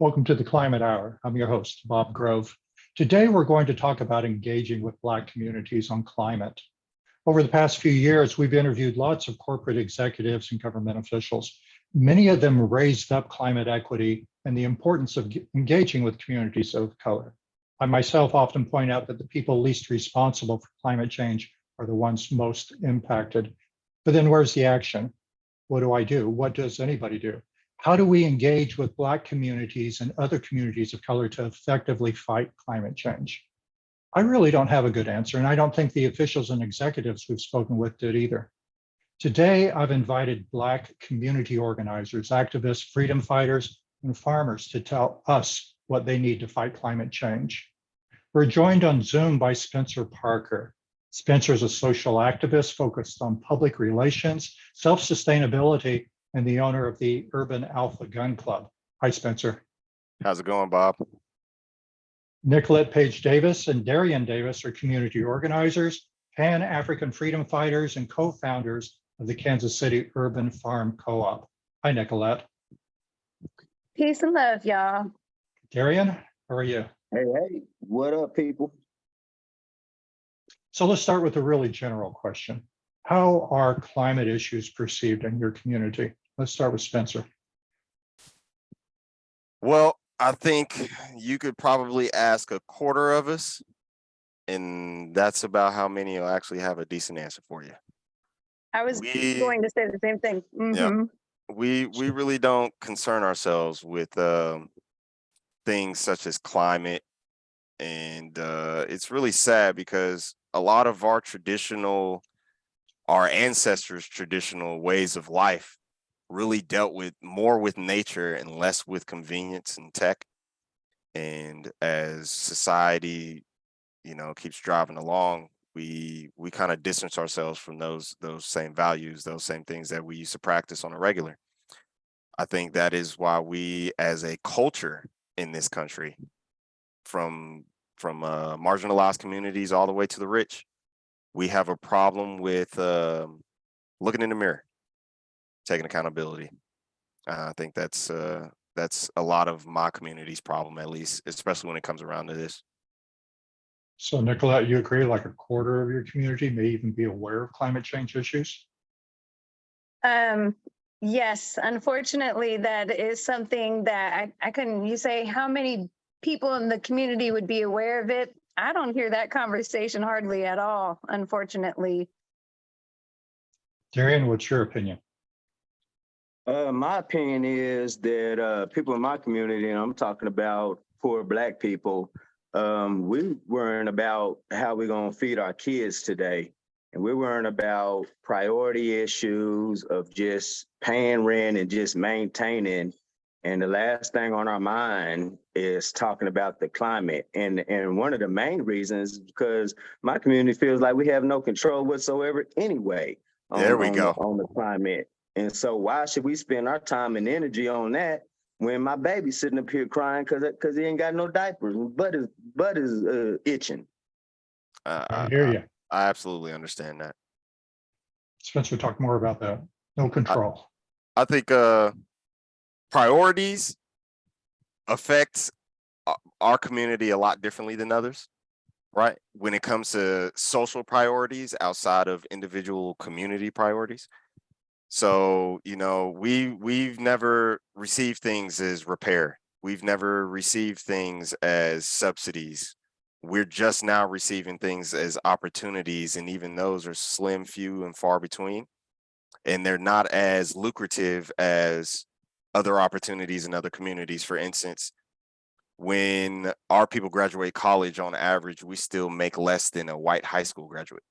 Welcome to the Climate Hour. I'm your host, Bob Grove. Today, we're going to talk about engaging with Black communities on climate. Over the past few years, we've interviewed lots of corporate executives and government officials. Many of them raised up climate equity and the importance of engaging with communities of color. I myself often point out that the people least responsible for climate change are the ones most impacted. But then where's the action? What do I do? What does anybody do? How do we engage with Black communities and other communities of color to effectively fight climate change? I really don't have a good answer, and I don't think the officials and executives we've spoken with did either. Today, I've invited Black community organizers, activists, freedom fighters, and farmers to tell us what they need to fight climate change. We're joined on Zoom by Spencer Parker. Spencer is a social activist focused on public relations, self-sustainability, and the owner of the Urban Alpha Gun Club. Hi, Spencer. How's it going, Bob? Nicolette Davis and Darrian Davis are community organizers, Pan-African freedom fighters, and co-founders of the Kansas City Urban Farm Co-op. Hi, Nicolette. Peace and love, y'all. Darrian, how are you? Hey, what up, people? So let's start with a really general question. How are climate issues perceived in your community? Let's start with Spencer. Well, I think you could probably ask a quarter of us, and that's about how many will actually have a decent answer for you. I was going to say the same thing. Yeah, we really don't concern ourselves with things such as climate, and it's really sad because a lot of our ancestors' traditional ways of life really dealt with more with nature and less with convenience and tech. And as society, keeps driving along, we kind of distance ourselves from those same values, those same things that we used to practice on a regular. I think that is why we, as a culture in this country, from marginalized communities all the way to the rich, we have a problem with looking in the mirror, taking accountability. I think that's a lot of my community's problem, at least, especially when it comes around to this. So Nicolette, you agree like a quarter of your community may even be aware of climate change issues? Yes, unfortunately, that is something that I couldn't, you say how many people in the community would be aware of it? I don't hear that conversation hardly at all, unfortunately. Darrian, what's your opinion? My opinion is that people in my community, and I'm talking about poor Black people, we worrying about how we're going to feed our kids today. And we're worrying about priority issues of just paying rent and just maintaining. And the last thing on our mind is talking about the climate. And one of the main reasons is because my community feels like we have no control whatsoever anyway on the climate. And so why should we spend our time and energy on that when my baby's sitting up here crying because he ain't got no diapers and butt is itching? I hear you. I absolutely understand that. Spencer, talk more about that. No control. I think priorities affect our community a lot differently than others, right? When it comes to social priorities outside of individual community priorities. So, we've never received things as repair. We've never received things as subsidies. We're just now receiving things as opportunities, and even those are slim, few, and far between. And they're not as lucrative as other opportunities in other communities. For instance, when our people graduate college, on average, we still make less than a white high school graduate.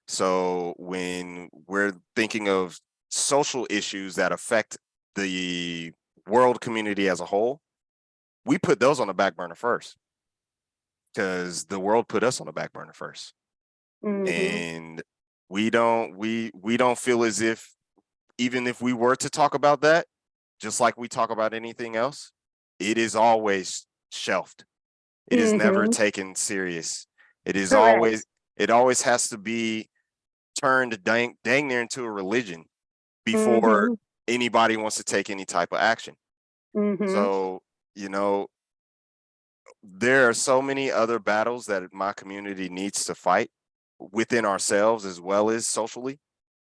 So when we're thinking of social issues that affect the world community as a whole, we put those on the back burner first, because the world put us on the back burner first. And we don't feel as if, even if we were to talk about that, just like we talk about anything else, it is always shelved. It is never taken serious. It is it always has to be turned dang near into a religion before anybody wants to take any type of action. So you know, there are so many other battles that my community needs to fight within ourselves as well as socially,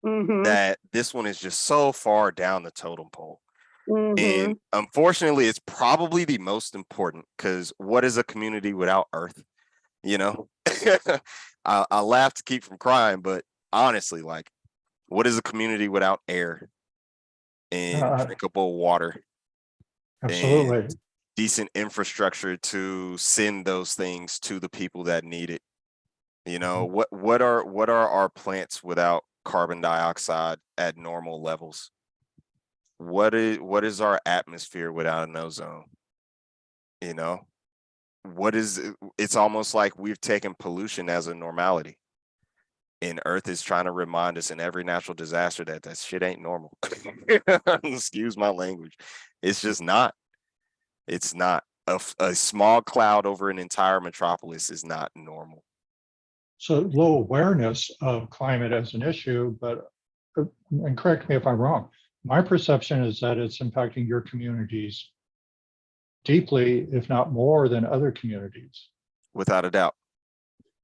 that this one is just so far down the totem pole. And unfortunately, it's probably the most important, because what is a community without earth? You know, I laugh to keep from crying, but honestly, like, what is a community without air and drinkable water and Absolutely. decent infrastructure to send those things to the people that need it? You know, what are our plants without carbon dioxide at normal levels? What is our atmosphere without an ozone? You know, it's almost like we've taken pollution as a normality. And Earth is trying to remind us in every natural disaster that that shit ain't normal. Excuse my language. It's just not. It's not. A small cloud over an entire metropolis is not normal. So low awareness of climate as an issue, but, and correct me if I'm wrong, my perception is that it's impacting your communities deeply, if not more than other communities. Without a doubt.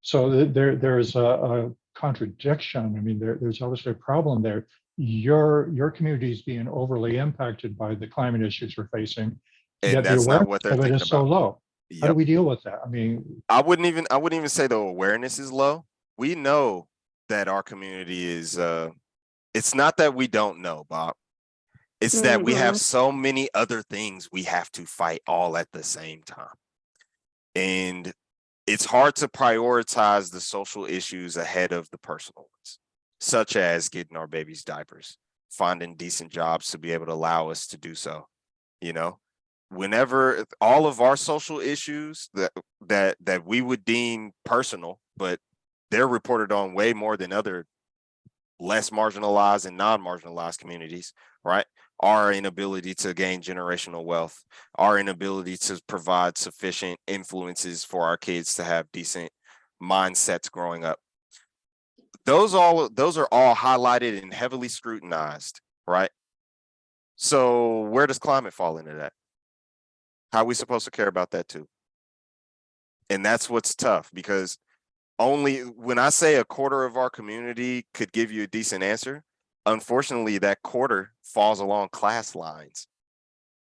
So there's a contradiction. I mean, there's obviously a problem there. Your community is being overly impacted by the climate issues we're facing, And yet the that's not awareness what they're of it thinking is so about. low. How do Yep. we deal with that? I mean, I wouldn't even say the awareness is low. We know that our community is it's not that we don't know, Bob. It's that we have so many other things we have to fight all at the same time. And it's hard to prioritize the social issues ahead of the personal ones, such as getting our babies diapers, finding decent jobs to be able to allow us to do so. You know, whenever all of our social issues that we would deem personal, but they're reported on way more than other less marginalized and non-marginalized communities, right? Our inability to gain generational wealth, our inability to provide sufficient influences for our kids to have decent mindsets growing up. Those are all highlighted and heavily scrutinized, right? So where does climate fall into that? How are we supposed to care about that too? And that's what's tough, because only when I say a quarter of our community could give you a decent answer, unfortunately, that quarter falls along class lines.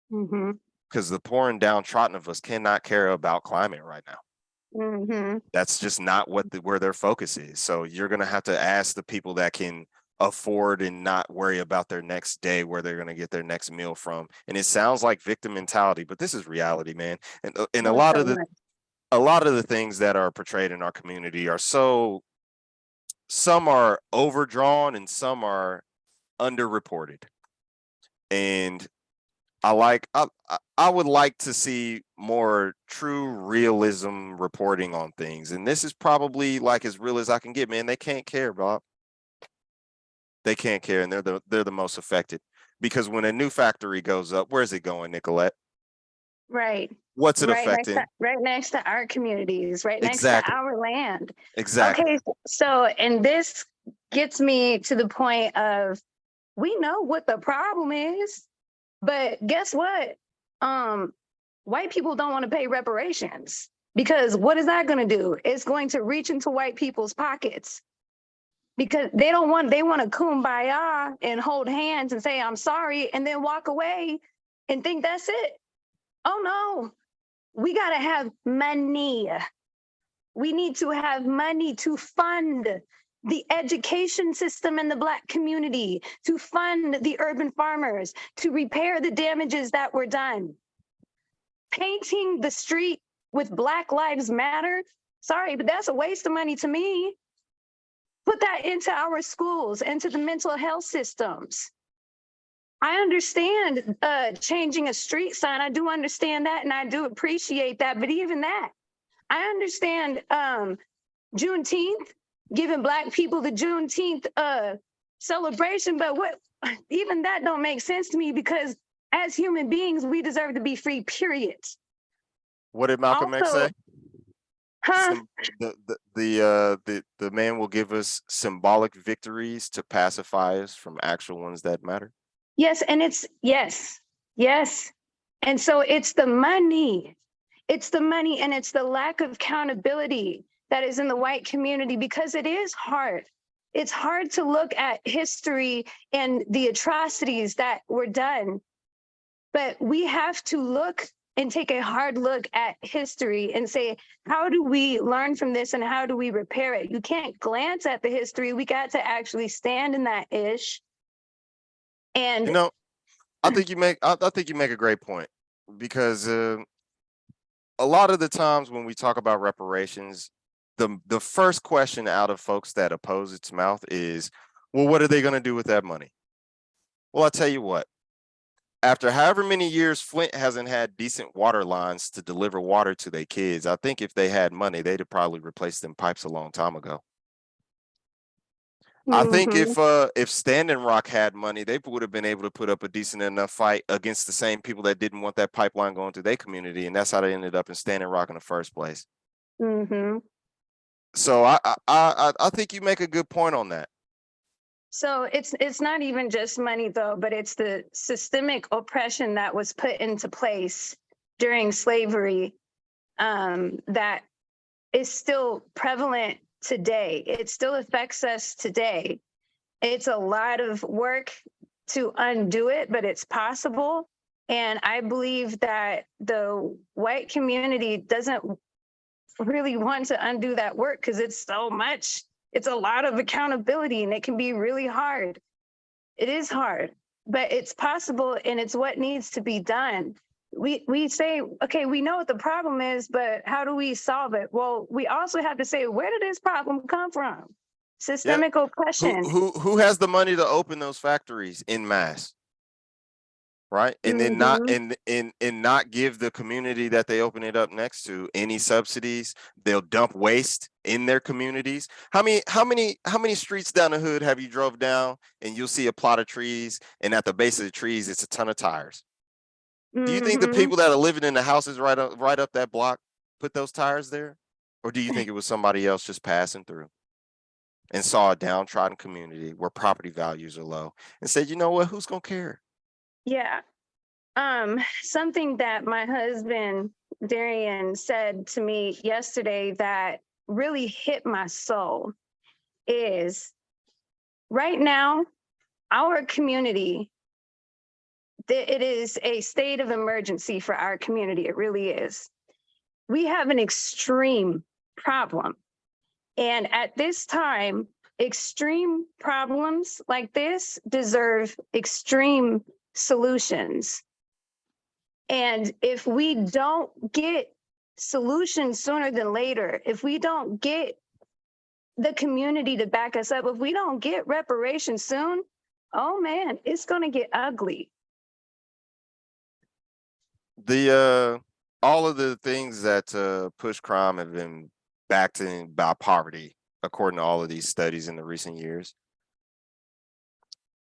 Because the poor and downtrodden of us cannot care about climate right now. That's just not where their focus is. So you're gonna have to ask the people that can afford and not worry about their next day, where they're gonna get their next meal from. And it sounds like victim mentality, but this is reality, man. And a lot of the things that are portrayed in our community are some are overdrawn and some are underreported. And I would like to see more true realism reporting on things. And this is probably like as real as I can get, man. They can't care, Bob. They can't care, and they're the most affected. Because when a new factory goes up, where's it going, Nicolette? Right. What's it Right affecting? right next to our communities, right next Exactly. to our land. Exactly. Okay, so, and this gets me to the point of, we know what the problem is, but guess what? White people don't want to pay reparations, because what is that going to do? It's going to reach into white people's pockets, because they want to kumbaya and hold hands and say, I'm sorry, and then walk away and think that's it. Oh no, we got to have money. We need to have money to fund the education system in the Black community, to fund the urban farmers, to repair the damages that were done. Painting the street with Black Lives Matter, sorry, but that's a waste of money to me. Put that into our schools, into the mental health systems. I understand changing a street sign. I do understand that, and I do appreciate that. But even that, I understand Juneteenth, giving Black people the Juneteenth celebration, but even that don't make sense to me, because as human beings, we deserve to be free, period. What did Malcolm X say? Huh? The man will give us symbolic victories to pacify us from actual ones that matter. Yes, and it's yes. And so it's the money. It's the money and it's the lack of accountability that is in the white community because it is hard. It's hard to look at history and the atrocities that were done. But we have to look and take a hard look at history and say, how do we learn from this and how do we repair it? You can't glance at the history. We got to actually stand in that ish. And You know, I think you make a great point because a lot of the times when we talk about reparations, the first question out of folks that oppose its mouth is, well, what are they going to do with that money? Well, I'll tell you what. After however many years Flint hasn't had decent water lines to deliver water to their kids, I think if they had money, they'd have probably replaced them pipes a long time ago. I think if Standing Rock had money, they would have been able to put up a decent enough fight against the same people that didn't want that pipeline going through their community, and that's how they ended up in Standing Rock in the first place. So I think you make a good point on that. So it's not even just money though, but it's the systemic oppression that was put into place during slavery that is still prevalent today. It still affects us today. It's a lot of work to undo it, but it's possible. And I believe that the white community doesn't really want to undo that work because it's so much. It's a lot of accountability and it can be really hard. It is hard, but it's possible and it's what needs to be done. We say, okay, we know what the problem is, but how do we solve it? Well, we also have to say, where did this problem come from? Systemic oppression. Who has the money to open those factories in mass? Right. And then not not give the community that they open it up next to any subsidies. They'll dump waste in their communities. How many streets down the hood have you drove down and you'll see a plot of trees and at the base of the trees it's a ton of tires? Do you think the people that are living in the houses right up that block put those tires there? Or do you think it was somebody else just passing through and saw a downtrodden community where property values are low and said, you know what, who's gonna care? Yeah. Something that my husband, Darian, said to me yesterday that really hit my soul is right now, our community, it is a state of emergency for our community. It really is. We have an extreme problem. And at this time, extreme problems like this deserve extreme solutions. And if we don't get solutions sooner than later, if we don't get the community to back us up, if we don't get reparations soon, oh man, it's going to get ugly. All of the things that push crime have been backed in by poverty, according to all of these studies in the recent years.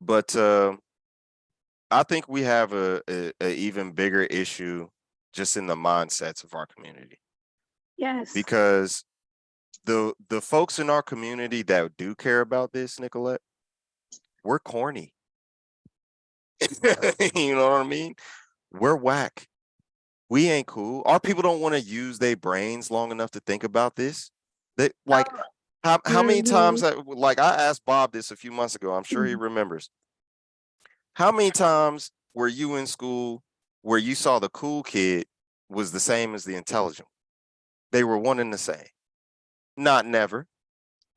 But I think we have a even bigger issue just in the mindsets of our community. Yes. Because the folks in our community that do care about this, Nicolette, we're corny. You know what I mean? We're whack. We ain't cool. Our people don't want to use their brains long enough to think about this. They like how many times I asked Bob this a few months ago. I'm sure he remembers. How many times were you in school where you saw the cool kid was the same as the intelligent? They were one and the same. Not never.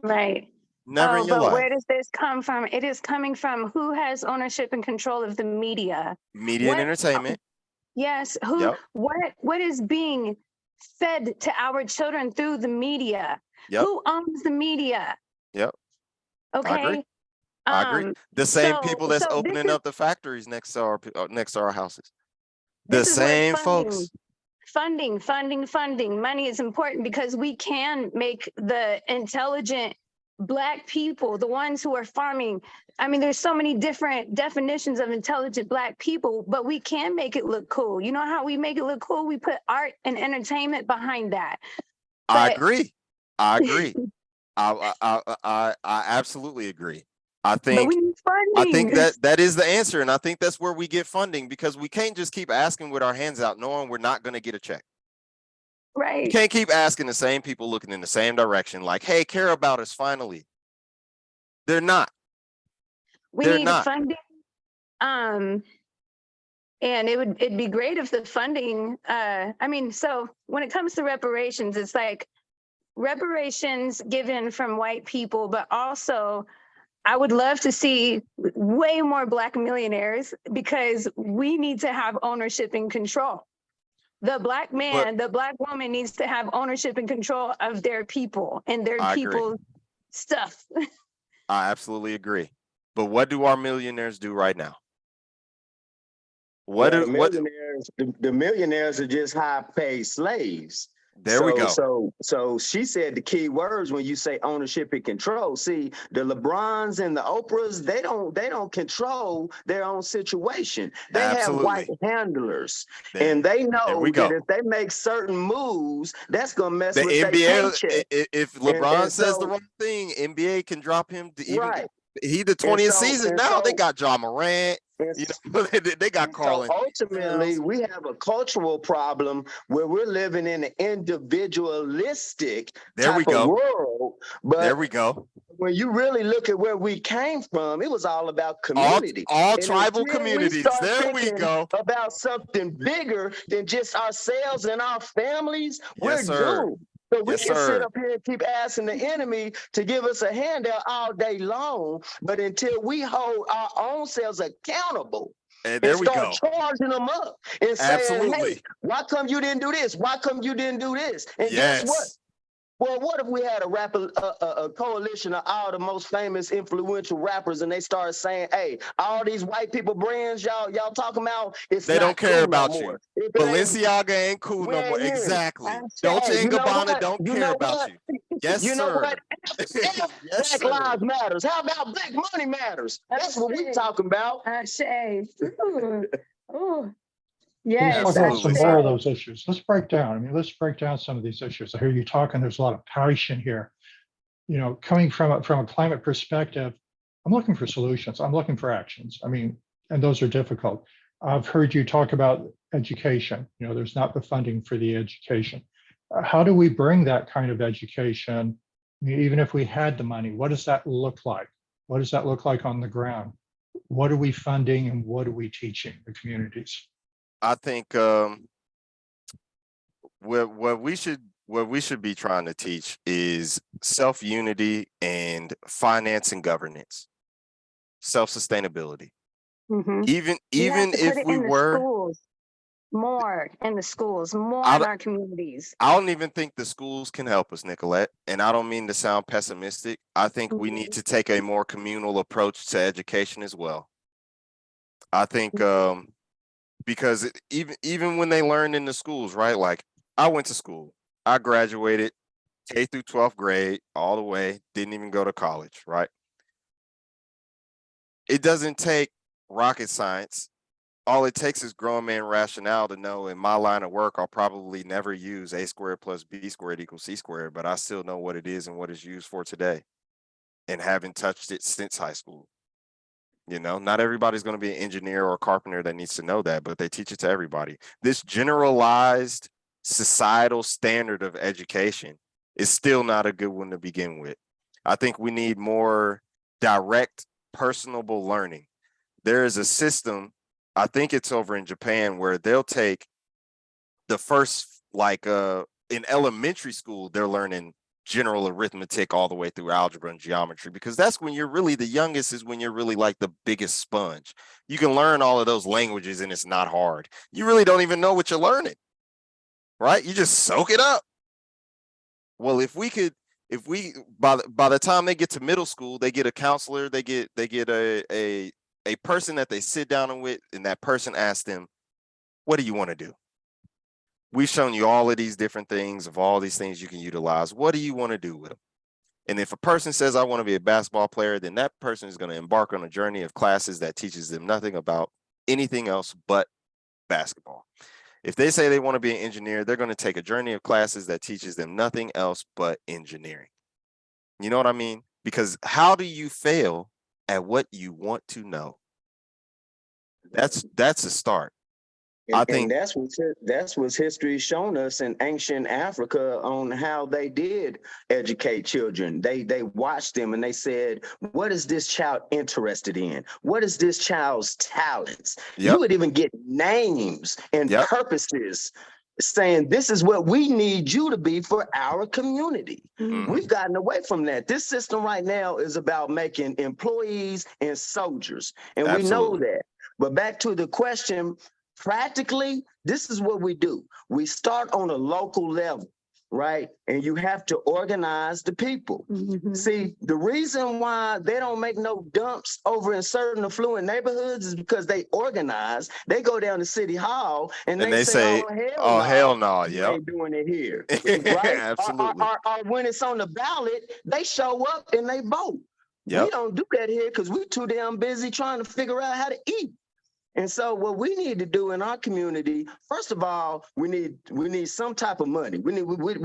Right. Never in your but life. Where does this come from? It is coming from who has ownership and control of the media. Media and entertainment. Yes. What is being fed to our children through the media? Who owns the media? Yep. Okay. I agree. The same people that's opening up the factories next to our houses. The same folks. Funding. Money is important because we can make the intelligent Black people, the ones who are farming. I mean, there's so many different definitions of intelligent Black people, but we can make it look cool. You know how we make it look cool? We put art and entertainment behind that. I agree. I agree. I absolutely agree. I But we think need I think funding. that is the answer, and I think that's where we get funding, because we can't just keep asking with our hands out, knowing we're not going to get a check. You Right. can't keep asking the same people looking in the same direction, like, "Hey, care about us finally." They're not. We They're need not. funding. And it'd be great if the funding, I mean, so when it comes to reparations, it's like reparations given from white people, but also I would love to see way more Black millionaires, because we need to have ownership and control. The Black man, the Black woman needs to have ownership and control of their people and their I agree. people's stuff. I absolutely agree. But what do our millionaires do right now? What Well, do what? the millionaires are just high paid slaves. There we go. So she said the key words when you say ownership and control. See, the LeBrons and the Oprahs, they don't control their own situation. They have white Absolutely. handlers, There- and they we know that go. if they make certain moves, that's gonna mess The with their NBA, paycheck. if LeBron and says the so- wrong thing, NBA can drop him to even. Right. He the 20th so- season and now. They so- got Ja Morant. And You know, they got Carl. So ultimately, we have a cultural problem where we're living in an individualistic There we type of go. world. But There we go. when you really look at where we came from, it was all about community. All And tribal until we communities. start There we thinking go. about something bigger than just ourselves and our families, we're Yes, sir. doomed. So we Yes, can sir. sit up here and keep asking the enemy to give us a handout all day long, but until we hold our own selves accountable, And there and we start go. charging them up and saying, Absolutely. hey, why come you didn't do this? Why come you didn't do this? And guess what? Yes. Well, what if we had a coalition of all the most famous, influential rappers, and they started saying, "Hey, all these white people brands y'all talking about, it's They not don't care cool no about you. more. If it ain't, Balenciaga ain't cool we no ain't more. hearing it." Exactly. I Dolce say, and you know Gabbana what? don't You care know about what? you. Yes, You know sir. what? Yes, Black sir. lives matters. How about black money matters? That's what we talking about. Ooh. Let's Yes. talk about some Absolutely, more sir. of those issues. Let's break down. I mean, let's break down some of these issues. I hear you talking. There's a lot of passion here. You know, coming from a climate perspective, I'm looking for solutions. I'm looking for actions. I mean, and those are difficult. I've heard you talk about education. You know, there's not the funding for the education. How do we bring that kind of education? I mean, even if we had the money, what does that look like? What does that look like on the ground? What are we funding and what are we teaching the communities? I think what we should be trying to teach is self-unity and finance and governance, self-sustainability. Mhm. Even We have to put if it we in the were, schools, more in the schools, more I in don't- our communities. I don't even think the schools can help us, Nicolette. And I don't mean to sound pessimistic. I think we need to take a more communal approach to education as well. I think because even when they learn in the schools, right? Like I went to school, I graduated K through 12th grade all the way, didn't even go to college, right? It doesn't take rocket science. All it takes is grown man rationale to know in my line of work, I'll probably never use a squared plus b squared equals c squared, but I still know what it is and what it's used for today and haven't touched it since high school. You know, not everybody's going to be an engineer or a carpenter that needs to know that, but they teach it to everybody. This generalized societal standard of education is still not a good one to begin with. I think we need more direct, personable learning. There is a system, I think it's over in Japan, where they'll take the first, like in elementary school, they're learning general arithmetic all the way through algebra and geometry, because that's when you're really the youngest, is when you're really like the biggest sponge. You can learn all of those languages and it's not hard. You really don't even know what you're learning, right? You just soak it up. Well, if we by the time they get to middle school, they get a counselor, they get a person that they sit down with, and that person asks them, what do you want to do? We've shown you all of these different things, of all these things you can utilize. What do you want to do with them? And if a person says, I want to be a basketball player, then that person is going to embark on a journey of classes that teaches them nothing about anything else but basketball. If they say they want to be an engineer, they're going to take a journey of classes that teaches them nothing else but engineering. You know what I mean? Because how do you fail at what you want to know. That's a start. I And think that's what history's shown us in ancient Africa on how they did educate children. They watched them and they said, what is this child interested in? What is this child's talents? Yep. You would even get names and Yep. purposes saying this is what we need you to be for our community. Mhm. We've gotten away from that. This system right now is about making employees and soldiers, and we know Absolutely. that. But back to the question, practically, this is what we do. We start on a local level, right? And you have to organize the people. Mhm. See, the reason why they don't make no dumps over in certain affluent neighborhoods is because they organize. They go down to City Hall and And they they say, oh, hell no, you yep. ain't doing it here, right? Absolutely. Or when it's on the ballot, they show up and they vote. We Yep. don't do that here because we're too damn busy trying to figure out how to eat. And so what we need to do in our community, first of all, we need some type of money. We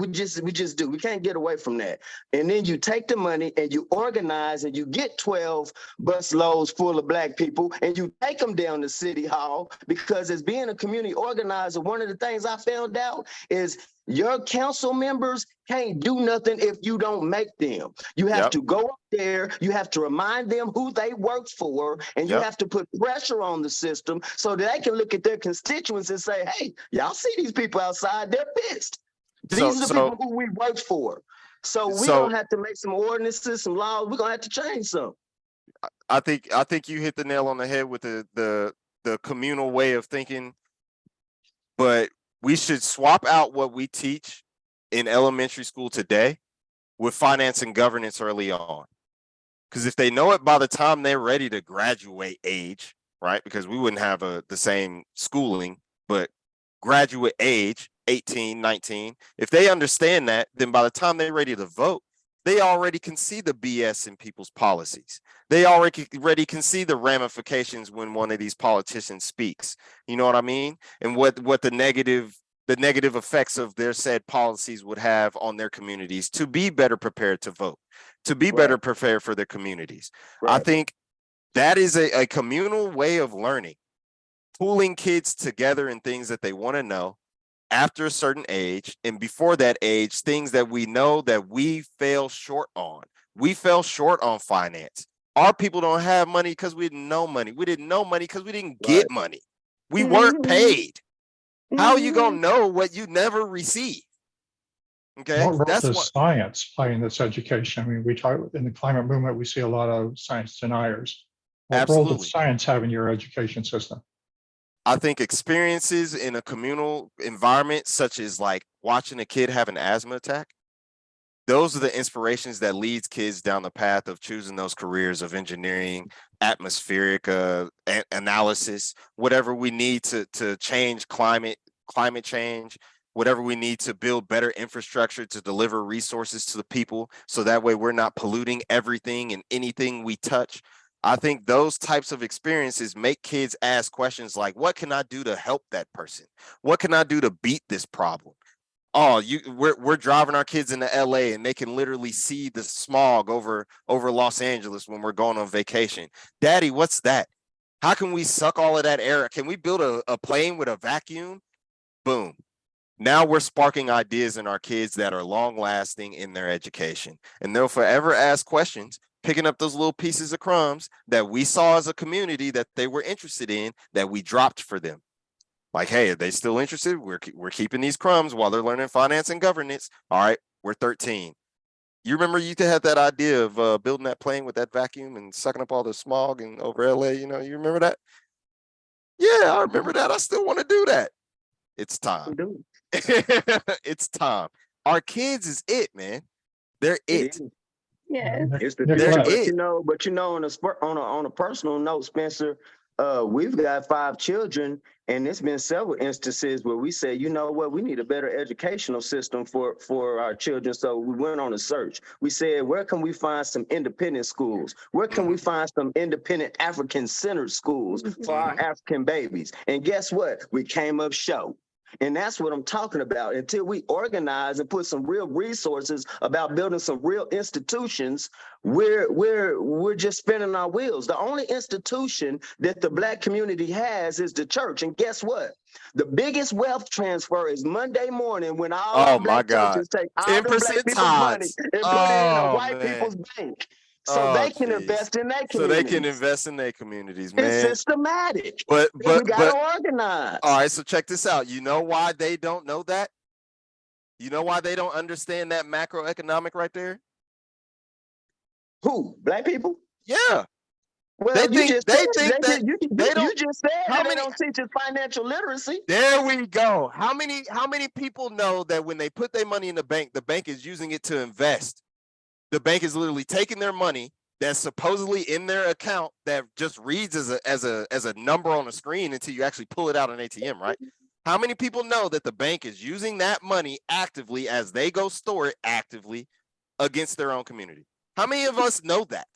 just do. We can't get away from that. And then you take the money and you organize and you get 12 bus loads full of Black people and you take them down to City Hall, because as being a community organizer, one of the things I found out is your council members can't do nothing if you don't make them. You have Yep. to go up there, you have to remind them who they work for, and you Yep. have to put pressure on the system so that they can look at their constituents and say, hey, y'all see these people outside, they're pissed. These are the people who we work for. So we're gonna have to make some ordinances, some laws, we're gonna have to change some. I think you hit the nail on the head with the communal way of thinking, but we should swap out what we teach in elementary school today with finance and governance early on. Because if they know it by the time they're ready to graduate age, right? Because we wouldn't have the same schooling, but graduate age, 18, 19, if they understand that, then by the time they're ready to vote, they already can see the BS in people's policies. They already can see the ramifications when one of these politicians speaks. You know what I mean? And what the negative effects of their said policies would have on their communities to be better prepared to vote, to be better prepared for their communities. I think that is a communal way of learning, pooling kids together in things that they want to know after a certain age, and before that age, things that we know that we fell short on. We fell short on finance. Our people don't have money because we didn't know money. We didn't know money because we didn't get money. We weren't paid. How are you gonna know what you never received? Okay, What role that's does what science play in this education? I mean, we talk in the climate movement, we see a lot of science deniers. What role absolutely. does science have in your education system? I think experiences in a communal environment, such as like watching a kid have an asthma attack, those are the inspirations that leads kids down the path of choosing those careers of engineering, atmospheric analysis, whatever we need to change climate change, whatever we need to build better infrastructure to deliver resources to the people, so that way we're not polluting everything and anything we touch. I think those types of experiences make kids ask questions like, what can I do to help that person? What can I do to beat this problem? Oh, we're driving our kids into LA and they can literally see the smog over Los Angeles when we're going on vacation. Daddy, what's that? How can we suck all of that air? Can we build a plane with a vacuum? Boom. Now we're sparking ideas in our kids that are long lasting in their education, and they'll forever ask questions, picking up those little pieces of crumbs that we saw as a community that they were interested in, that we dropped for them. Like, hey, are they still interested? We're keeping these crumbs while they're learning finance and governance. All right, we're 13. You remember you had that idea of building that plane with that vacuum and sucking up all the smog and over LA, you remember that? Yeah, I remember that. I still want to do that. It's time. It's time. Our kids is it, man. They're it. Yeah. It's the Nicolette. future, but on a personal note, Spencer, we've got 5 children, and it's been several instances where we said, you know what, we need a better educational system for our children. So we went on a search. We said, where can we find some independent schools? Where can we find some independent African-centered schools for our African babies? And guess what? We came up short. And that's what I'm talking about. Until we organize and put some real resources about building some real institutions, we're just spinning our wheels. The only institution that the Black community has is the church. And guess what? The biggest wealth transfer is Monday morning when all Oh our my Black God. churches take all them Black 10% people's money tithes. and put it in a Oh white man. people's bank so Oh they can jeez. invest in their So they can communities. invest in their communities, It's man. systematic. But We got to organize. all right, so check this out. You know why they don't know that? You know why they don't understand that macroeconomic right there? Who? Black people? Yeah. Well, They you think just they said, think that you they don't. just said How that they many? don't teach us financial literacy. There we go. How many people know that when they put their money in the bank is using it to invest? The bank is literally taking their money that's supposedly in their account that just reads as a number on a screen until you actually pull it out on ATM, right? How many people know that the bank is using that money actively as they go store it actively against their own community? How many of us know that?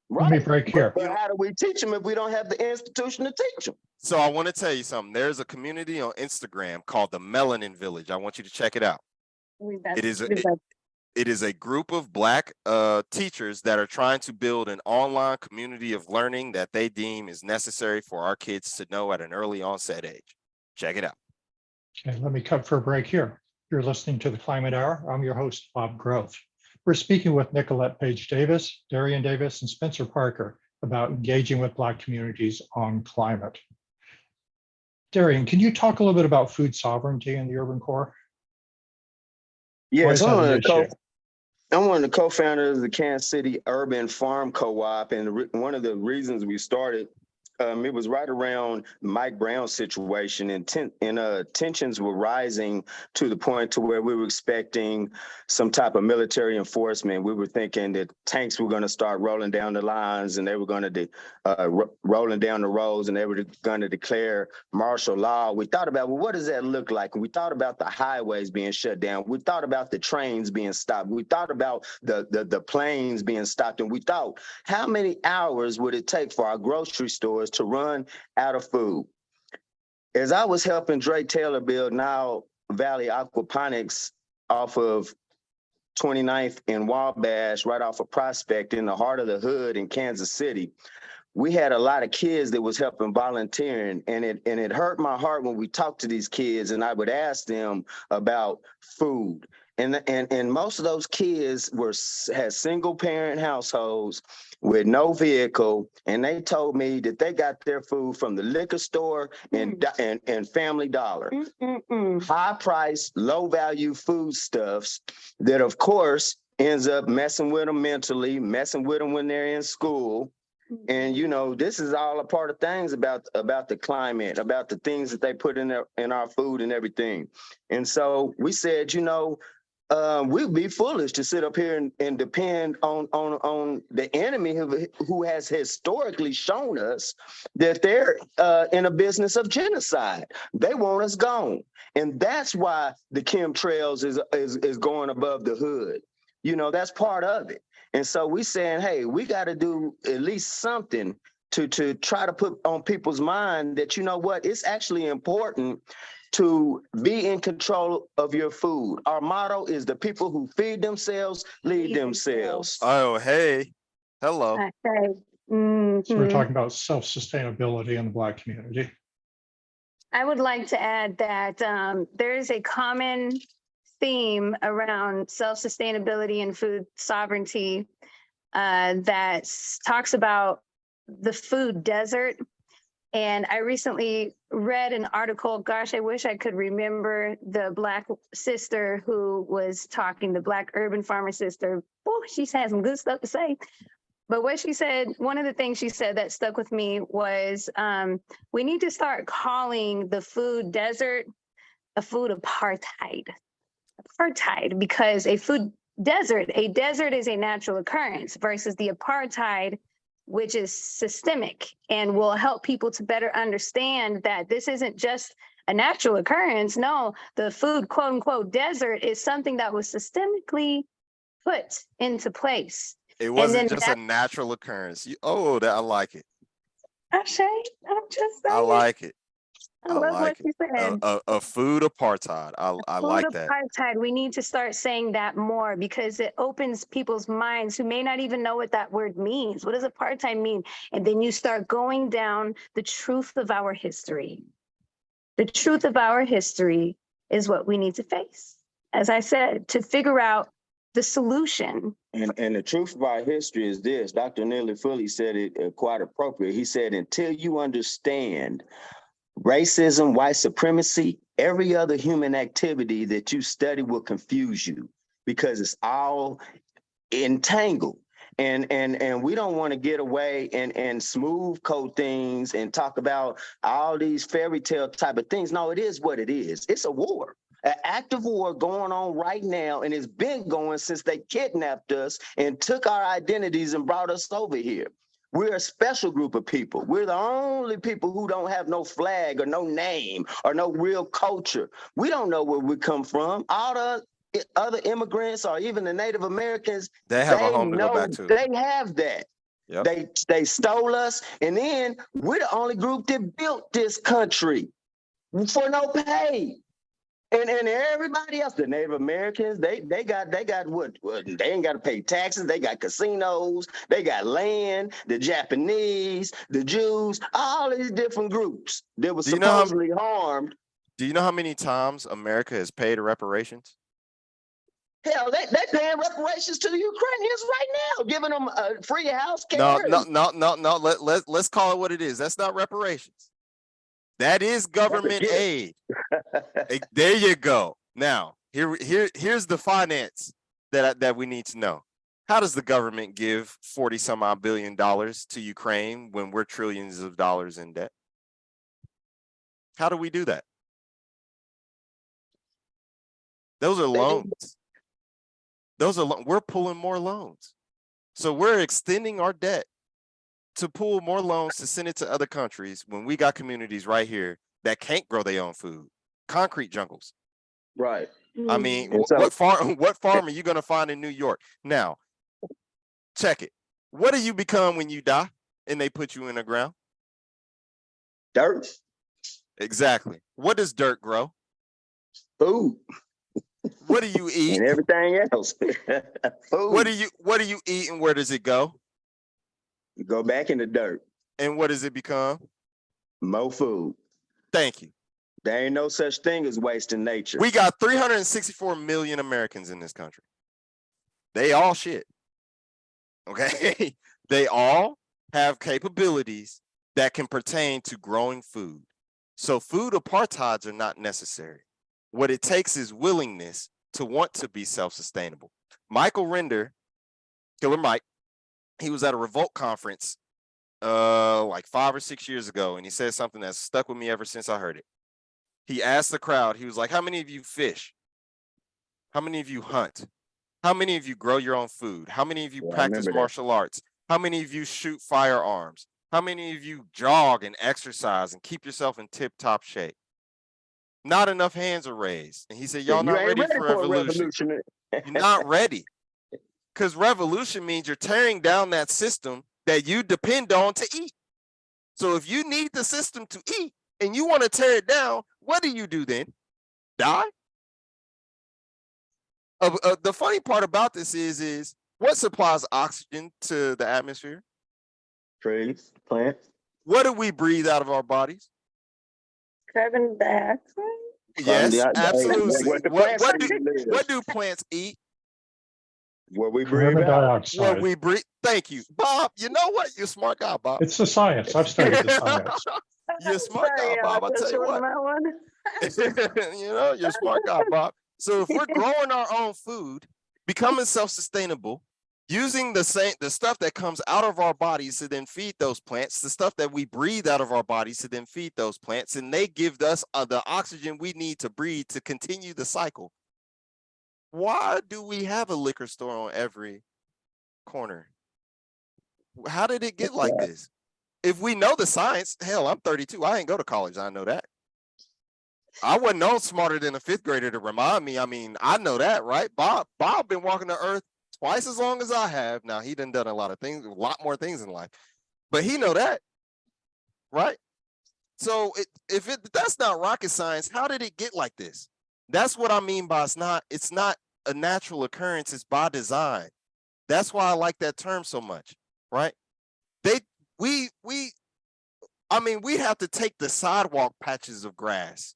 Let me Right. break here. But how do we teach them if we don't have the institution to teach them? So I want to tell you something. There's a community on Instagram called the Melanin Village. I want you to check it out. It is a group of Black teachers that are trying to build an online community of learning that they deem is necessary for our kids to know at an early onset age. Check it out. Okay, let me cut for a break here. You're listening to the Climate Hour. I'm your host, Bob Grove. We're speaking with Nicolette Davis, Darrian Davis, and Spencer Parker about engaging with Black communities on climate. Darrian, can you talk a little bit about food sovereignty in the urban core? Yes, Why is that an issue? I'm one of the co-founders of the Kansas City Urban Farm Co-op, and one of the reasons we started, it was right around Mike Brown's situation, and tensions were rising to the point to where we were expecting some type of military enforcement. We were thinking that tanks were going to start rolling down the lines, and they were going to rolling down the roads, and they were going to declare martial law. We thought about, well, what does that look like? And we thought about the highways being shut down. We thought about the trains being stopped. We thought about the planes being stopped, and we thought, how many hours would it take for our grocery stores to run out of food? As I was helping Dre Taylor build Nile Valley Aquaponics off of 29th and Wabash, right off of Prospect in the heart of the hood in Kansas City, we had a lot of kids that was helping volunteering, and it hurt my heart when we talked to these kids and I would ask them about food. And most of those kids had single parent households with no vehicle, and they told me that they got their food from the liquor store and Family Dollar. High price, low value foodstuffs that of course ends up messing with them mentally, messing with them when they're in school. And this is all a part of things about the climate, about the things that they put in our food and everything. And so we said, we'd be foolish to sit up here and depend on the enemy who has historically shown us that they're in a business of genocide. They want us gone, and that's why the chemtrails is going above the hood. That's part of it. And so we saying, hey, we got to do at least something to try to put on people's mind that, it's actually important to be in control of your food. Our motto is the people who feed themselves, lead themselves. Oh, hey. Hello. Okay. So we're talking about self-sustainability in the Black community. I would like to add that there is a common theme around self-sustainability and food sovereignty that talks about the food desert. And I recently read an article, gosh, I wish I could remember the Black sister who was talking, the Black urban farmer sister. Oh, she's had some good stuff to say. But what she said, one of the things she said that stuck with me was we need to start calling the food desert a food apartheid. Because a desert is a natural occurrence versus the apartheid, which is systemic, and will help people to better understand that this isn't just a natural occurrence. No, the food, quote unquote, desert is something that was systemically put into place. It wasn't just a natural occurrence. I like it. I'm just saying. I like it. I love what like it. you said. A food apartheid. I Food like that. apartheid. We need to start saying that more because it opens people's minds who may not even know what that word means. What does apartheid mean? And then you start going down the truth of our history. The truth of our history is what we need to face. As I said, to figure out the solution. And the truth of our history is this. Dr. Neely Fully said it quite appropriate. He said, until you understand racism, white supremacy, every other human activity that you study will confuse you because it's all entangled. And we don't want to get away and smooth coat things and talk about all these fairy tale type of things. No, it is what it is. It's a war. An active war going on right now, and it's been going since they kidnapped us and took our identities and brought us over here. We're a special group of people. We're the only people who don't have no flag or no name or no real culture. We don't know where we come from. All the other immigrants or even the Native Americans, They have a home to go back to. they have that. Yep. They stole us, and then we're the only group that built this country for no pay. And everybody else, the Native Americans, they got what? They ain't got to pay taxes. They got casinos. They got land. The Japanese, the Jews, all these different groups that were supposedly harmed. Do you know how many times America has paid reparations? Hell, they paying reparations to the Ukrainians right now, giving them free health care. No. Let's call it what it is. That's not reparations. That is government aid. There you go. Now, here's the finance that we need to know. How does the government give 40 some odd billion dollars to Ukraine when we're trillions of dollars in debt? How do we do that? Those are loans. We're pulling more loans. So we're extending our debt to pull more loans to send it to other countries when we got communities right here that can't grow their own food. Concrete jungles. Right. I mean, so, what farm are you going to find in New York? Now, check it. What do you become when you die and they put you in the ground? Dirt. Exactly. What does dirt grow? Food. What do you eat? And everything else. Food. What do you eat and where does it go? You go back in the dirt. And what does it become? More food. Thank you. There ain't no such thing as wasting nature. We got 364 million Americans in this country. They all shit. Okay? They all have capabilities that can pertain to growing food. So food apartheids are not necessary. What it takes is willingness to want to be self-sustainable. Michael Render, Killer Mike, he was at a Revolt conference like 5 or 6 years ago, and he said something that's stuck with me ever since I heard it. He asked the crowd, he was like, how many of you fish? How many of you hunt? How many of you grow your own food? How many of you practice martial arts? How many of you shoot firearms? How many of you jog and exercise and keep yourself in tip-top shape? Not enough hands are raised. And he said, y'all not ready for revolution. You're not ready. Because revolution means you're tearing down that system that you depend on to eat. So if you need the system to eat and you want to tear it down, what do you do then? Die? The funny part about this is what supplies oxygen to the atmosphere? Trees, plants. What do we breathe out of our bodies? Carbon dioxide? Yes, absolutely. What do plants eat? What we breathe Carbon out. dioxide. What we breathe. Thank you, Bob. You know what? You're a smart guy, Bob. It's the science. I've studied the science. You're a smart guy, Bob. I tell you what. You know, you're a smart guy, Bob. So if we're growing our own food, becoming self-sustainable, using the stuff that comes out of our bodies to then feed those plants, the stuff that we breathe out of our bodies to then feed those plants, and they give us the oxygen we need to breathe to continue the cycle. Why do we have a liquor store on every corner? How did it get like this? If we know the science, hell, I'm 32. I ain't go to college. I know that. I wasn't no smarter than a 5th grader to remind me. I mean, I know that, right? Bob been walking the earth twice as long as I have. Now he done a lot of things, a lot more things in life, but he know that, right? So that's not rocket science, how did it get like this? That's what I mean by it's not a natural occurrence, it's by design. That's why I like that term so much, right? We we have to take the sidewalk patches of grass.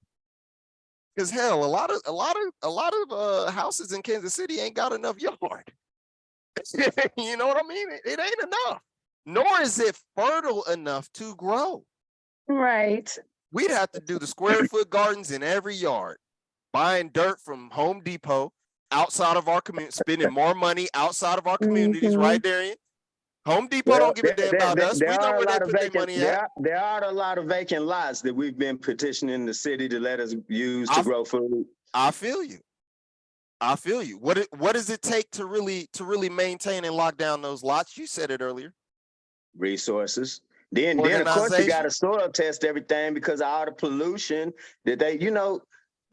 Because hell, a lot of houses in Kansas City ain't got enough yard. You know what I mean? It ain't enough. Nor is it fertile enough to grow. Right. We'd have to do the square foot gardens in every yard, buying dirt from Home Depot outside of our community, spending more money outside of our communities, Mhm. right, Darian? Home Depot Well, don't give a damn about us. We know where they put their money at. there are a lot of vacant lots that we've been petitioning the city to let us use to I've- grow food. I feel you. I feel you. What does it take to really maintain and lock down those lots? You said it earlier. Resources. Then of course you got Organization. to soil test everything because of all the pollution that they just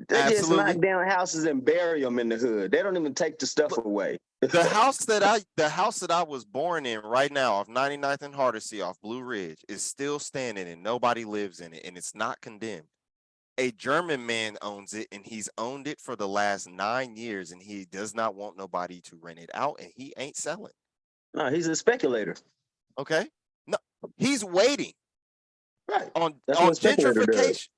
Absolutely. knock down houses and bury them in the hood. They don't even take the stuff away. The house that I was born in right now off 99th and Hardesty off Blue Ridge is still standing and nobody lives in it and it's not condemned. A German man owns it and he's owned it for the last 9 years and he does not want nobody to rent it out and he ain't selling. No, he's a speculator. Okay? No, he's waiting Right. on That's what a speculator does. gentrification.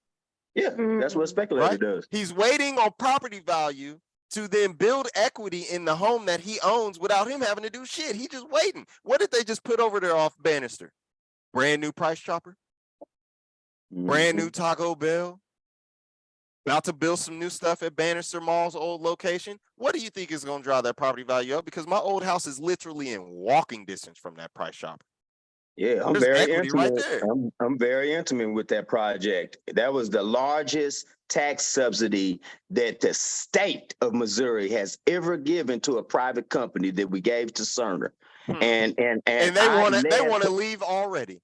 Yeah, that's what a speculator Right? does. He's waiting on property value to then build equity in the home that he owns without him having to do shit. He just waiting. What did they just put over there off Bannister? Brand new Price Chopper, brand new Taco Bell. About to build some new stuff at Bannister Mall's old location. What do you think is going to drive that property value up? Because my old house is literally in walking distance from that Price Chopper. Yeah, I'm There's very equity right intimate. there. I'm very intimate with that project. That was the largest tax subsidy that the state of Missouri has ever given to a private company that we gave to Cerner. And they want to leave already.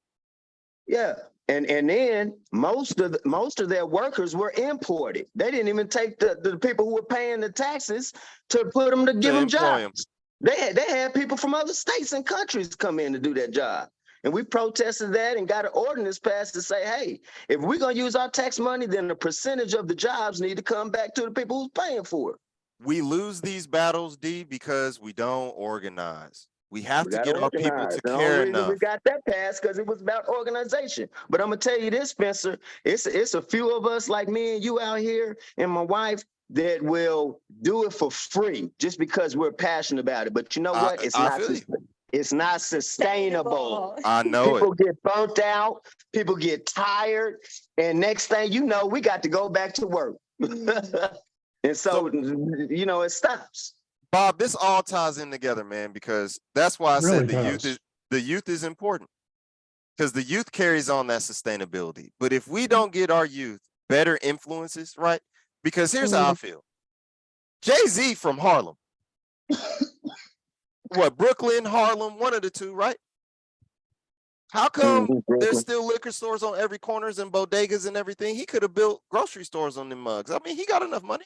Yeah. And then most of their workers were imported. They didn't even take the people who were paying the taxes to put them to give them jobs. They had people from other states and countries come in to do that job. And we protested that and got an ordinance passed to say, hey, if we're going to use our tax money, then a percentage of the jobs need to come back to the people who's paying for it. We lose these battles, D, because we don't organize. We have to get our people to care enough. We got that passed because it was about organization. But I'm going to tell you this, Spencer, it's a few of us like me and you out here and my wife that will do it for free just because we're passionate about it. But you know what? It's not sustainable. I know People get burnt out. People get tired. And next thing you know, we got to go back to work. And so, it stops. Bob, this all ties in together, man, because that's why I said the youth is important. Because the youth carries on that sustainability. But if we don't get our youth better influences, right? Because here's how I feel. Jay-Z from Harlem. What, Brooklyn, Harlem, one of the two, right? How come there's still liquor stores on every corners and bodegas and everything? He could have built grocery stores on them mugs. I mean, he got enough money.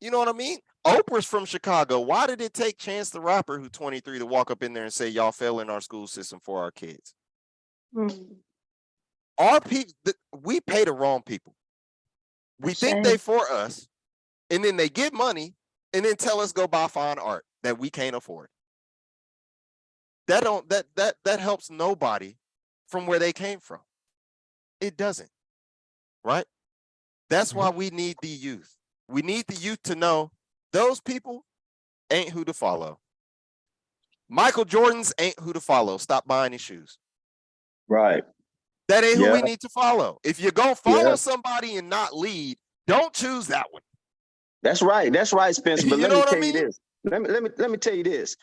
You know what I mean? Oprah's from Chicago. Why did it take Chance the Rapper, who's 23, to walk up in there and say, y'all fail in our school system for our kids? Our people, we pay the wrong people. We think they for us, and then they get money and then tell us go buy fine art that we can't afford. That helps nobody from where they came from. It doesn't, right? That's why we need the youth. We need the youth to know those people ain't who to follow. Michael Jordan's ain't who to follow. Stop buying his shoes. Right. That ain't who we need to follow. If you're going to follow somebody and not lead, don't choose that one. That's right. That's right, Spencer. But You know what I mean? this. Let me tell you this.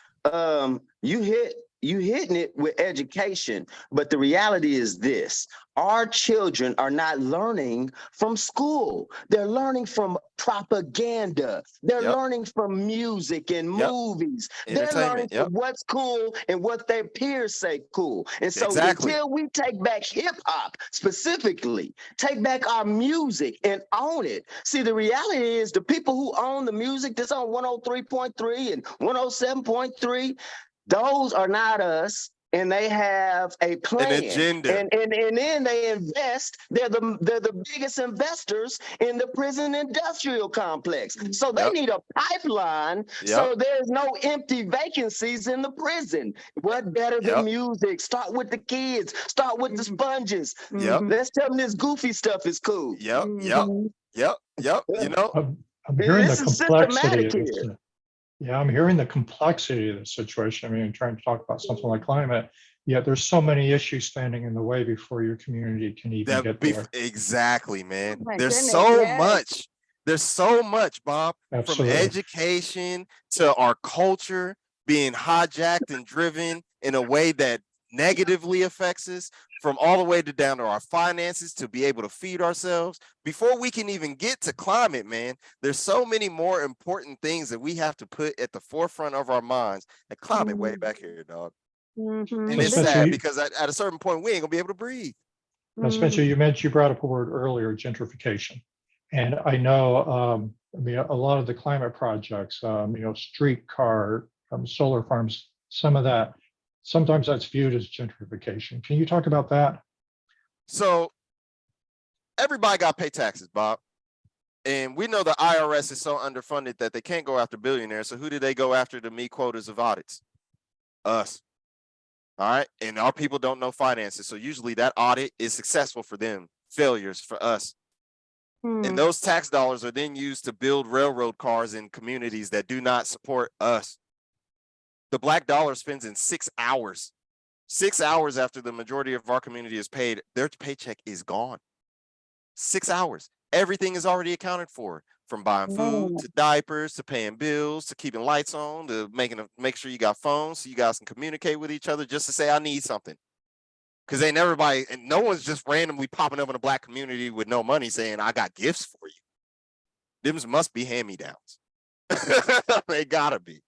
You hitting it with education, but the reality is this: our children are not learning from school. They're learning from propaganda. They're learning from music and movies. They're learning from what's cool and what their peers say cool. And so until we take back hip hop specifically, take back our music and own it. See, the reality is the people who own the music that's on 103.3 and 107.3, those are not us. and they have a plan, agenda. and then they invest. They're the biggest investors in the prison industrial complex. So they Yep. need a pipeline, so there's no empty vacancies in the prison. What better than music? Start with the kids. Start with the sponges. Yep. Let's tell them this goofy stuff is cool. Yep. You know, I'm hearing the This is complexity systematic of this. here. Yeah, I'm hearing the complexity of the situation. I mean, trying to talk about something like climate, yet there's so many issues standing in the way before your community can even get there. exactly, man. Oh my There's goodness, so yes. much. There's so much, Bob, Absolutely. from education to our culture being hijacked and driven in a way that negatively affects us, from all the way to down to our finances to be able to feed ourselves. Before we can even get to climate, man, there's so many more important things that we have to put at the forefront of our minds. And climate way back here, dog. And So it's Spencer, sad you- because at a certain point, we ain't gonna be able to breathe. Now, Spencer, you brought up a word earlier, gentrification. And I know, I mean, a lot of the climate projects, streetcar, solar farms, some of that, sometimes that's viewed as gentrification. Can you talk about that? So everybody got to pay taxes, Bob. And we know the IRS is so underfunded that they can't go after billionaires. So who do they go after to meet quotas of audits? Us. All right. And our people don't know finances. So usually that audit is successful for them, failures for us. And those tax dollars are then used to build railroad cars in communities that do not support us. The black dollar spends in 6 hours. 6 hours after the majority of our community is paid, their paycheck is gone. 6 hours. Everything is already accounted for, from buying food to diapers to paying bills to keeping lights on to make sure you got phones so you guys can communicate with each other just to say I need something. Because ain't everybody, and no one's just randomly popping up in a black community with no money saying I got gifts for you. Them must be hand-me-downs. They gotta be.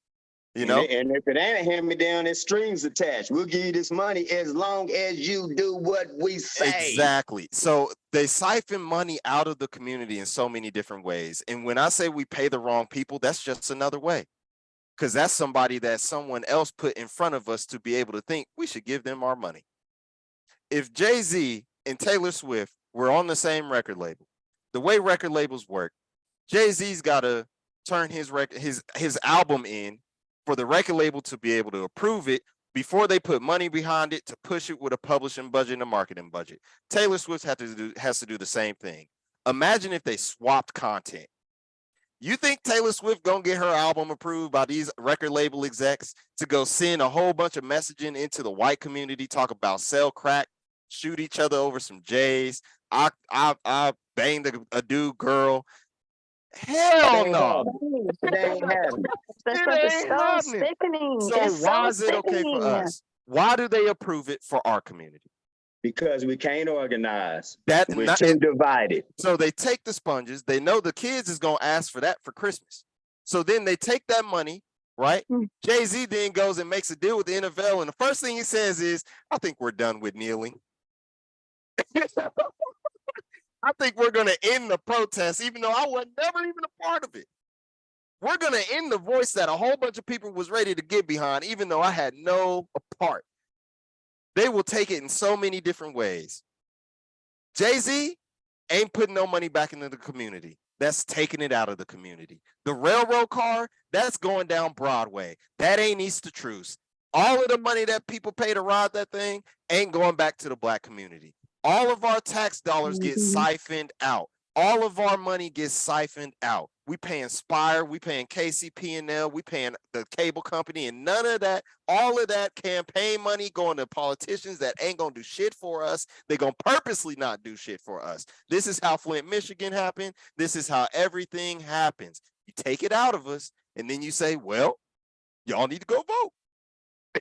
You know, and if it ain't a hand-me-down, it's strings attached. We'll give you this money as long as you do what we say. Exactly. So they siphon money out of the community in so many different ways. And when I say we pay the wrong people, that's just another way. Because that's somebody that someone else put in front of us to be able to think we should give them our money. If Jay-Z and Taylor Swift were on the same record label, the way record labels work, Jay-Z's got to turn his album in for the record label to be able to approve it before they put money behind it to push it with a publishing budget and a marketing budget. Taylor Swift has to do the same thing. Imagine if they swapped content. You think Taylor Swift gonna get her album approved by these record label execs to go send a whole bunch of messaging into the white community, talk about sell crack, shoot each other over some J's, I banged a dude girl? Hell no. It ain't happening. That It stuff is ain't so happening. sickening. So It's why so is it okay for sickening. us? Why do they approve it for our community? Because we can't organize. That We're not, too divided. so they take the sponges. They know the kids is gonna ask for that for Christmas. So then they take that money, right? Jay-Z then goes and makes a deal with the NFL, and the first thing he says is, "I think we're done with kneeling." I think we're gonna end the protest, even though I was never even a part of it. We're gonna end the voice that a whole bunch of people was ready to get behind, even though I had no part. They will take it in so many different ways. Jay-Z ain't putting no money back into the community. That's taking it out of the community. The railroad car, that's going down Broadway. That ain't Easter Truce. All of the money that people pay to ride that thing ain't going back to the black community. All of our tax dollars get siphoned out. All of our money gets siphoned out. We paying Spire, we paying KCP&L, we paying the cable company, and none of that, all of that campaign money going to politicians that ain't gonna do shit for us. They're gonna purposely not do shit for us. This is how Flint, Michigan happened. This is how everything happens. You take it out of us, and then you say, well, y'all need to go vote.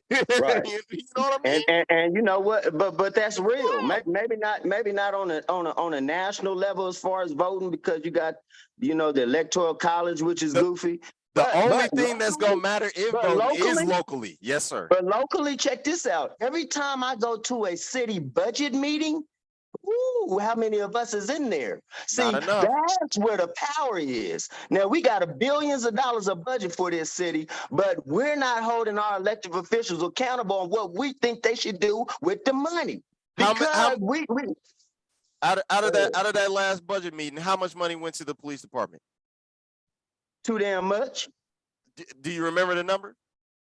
Right. You know what I mean? And you know what? But that's real. Maybe not on a national level as far as voting, because you got the electoral college, which is goofy. The only thing that's gonna matter in voting is locally. Yes, sir. But locally, check this out. Every time I go to a city budget meeting, Ooh, how many of us is in there? See, Not enough. that's where the power is. Now we got billions of dollars of budget for this city, but we're not holding our elected officials accountable on what we think they should do with the money. How Because out of that last budget meeting, how much money went to the police department? too damn much. Do you remember the number?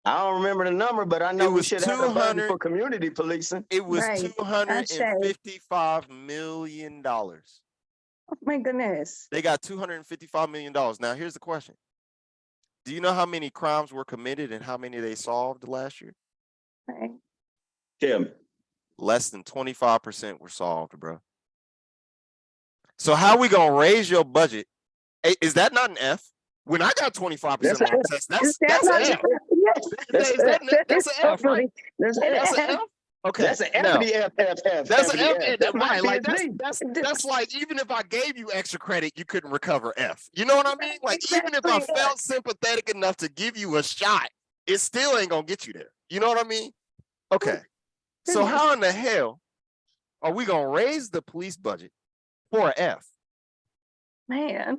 I don't remember the number, but I know It we was should have a budget 200 for community policing. It was Right. $255 million. Oh my goodness. They got $255 million. Now, here's the question. Do you know how many crimes were committed and how many they solved last year? Right. Tell me. Less than 25% were solved, bro. So how we gonna raise your budget? Is that not an F? When I got 25% That's on an test, That's that's not an F. That's That's an F, right? That's That's an F. Okay. That's an now, F. That's an F. That's Right. Like PhD. that's like, even if I gave you extra credit, you couldn't recover F. You know what I mean? Like, even if I felt sympathetic enough to give you a shot, it still ain't gonna get you there. You know what I mean? Okay. So how in the hell are we gonna raise the police budget for an F? Man.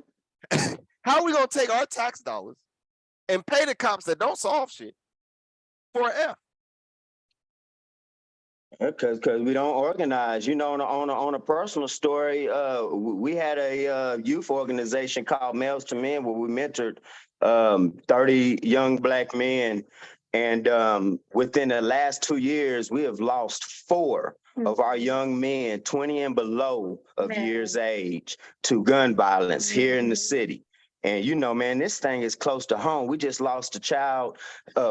How are we gonna take our tax dollars and pay the cops that don't solve shit for an F? Because we don't organize. You know, on a personal story, we had a youth organization called Males to Men where we mentored 30 young Black men. And within the last 2 years, we have lost 4 of our young men, 20 and below of years age, to gun violence here in the city. And you know, man, this thing is close to home. We just lost a child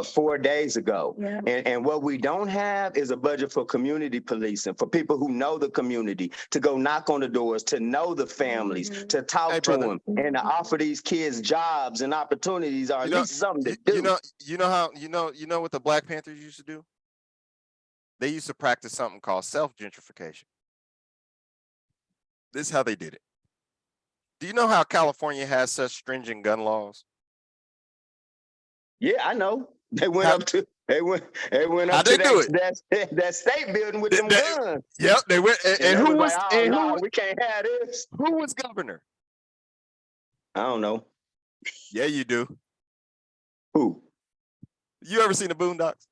4 days ago. Yeah. And what we don't have is a budget for community policing, for people who know the community, to go knock on the doors, to know the families, to talk to them, and to offer these kids jobs and opportunities, or at least something to do. You know what the Black Panthers used to do? They used to practice something called self-gentrification. This is how they did it. Do you know how California has such stringent gun laws? Yeah, I know. They went up to that state building with them guns. Yep, they went. And who was? Like, and no, who, we can't have this. who was governor? I don't know. Yeah, you do. Who? You ever seen the Boondocks?